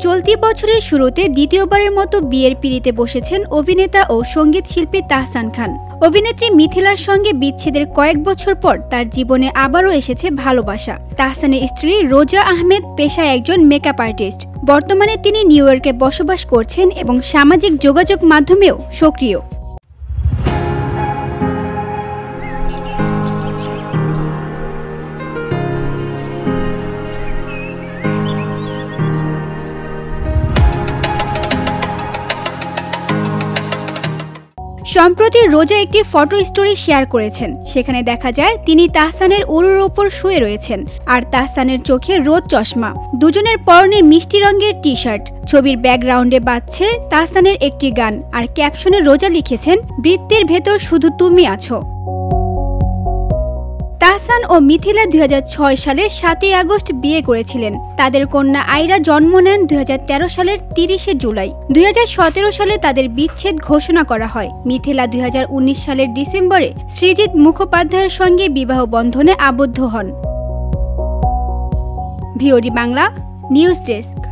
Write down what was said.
চলতি বছরের শুরুতে দ্বিতীয়বারের মতো বিয়ের পিঁড়িতে বসেছেন অভিনেতা ও সঙ্গীত শিল্পী তাহসান খান। অভিনেত্রী মিথিলার সঙ্গে বিচ্ছেদের কয়েক বছর পর তার জীবনে আবারও এসেছে ভালোবাসা। তাহসানের স্ত্রী রোজা আহমেদ পেশায় একজন মেকআপ আর্টিস্ট। বর্তমানে তিনি নিউ ইয়র্কে বসবাস করছেন এবং সামাজিক যোগাযোগ মাধ্যমেও সক্রিয়। সম্প্রতি রোজা একটি ফটো স্টোরি শেয়ার করেছেন। সেখানে দেখা যায় তিনি তাহসানের উরুর ওপর শুয়ে রয়েছেন, আর তাহসানের চোখে রোদ চশমা। দুজনের পরনে মিষ্টি রঙের টি শার্ট। ছবির ব্যাকগ্রাউন্ডে বাজছে তাহসানের একটি গান, আর ক্যাপশনে রোজা লিখেছেন, বৃত্তের ভেতর শুধু তুমি আছো। তাহসান ও মিথিলা ২০০৬ সালের ৭ই আগস্ট বিয়ে করেছিলেন। তাদের কন্যা আইরা জন্ম নেন ২০১৩ সালের ৩০শে জুলাই। ২০১৭ সালে তাদের বিচ্ছেদ ঘোষণা করা হয়। মিথিলা ২০১৯ সালের ডিসেম্বরে সৃজিত মুখোপাধ্যায়ের সঙ্গে বিবাহ বন্ধনে আবদ্ধ হন। VOD Bangla news desk.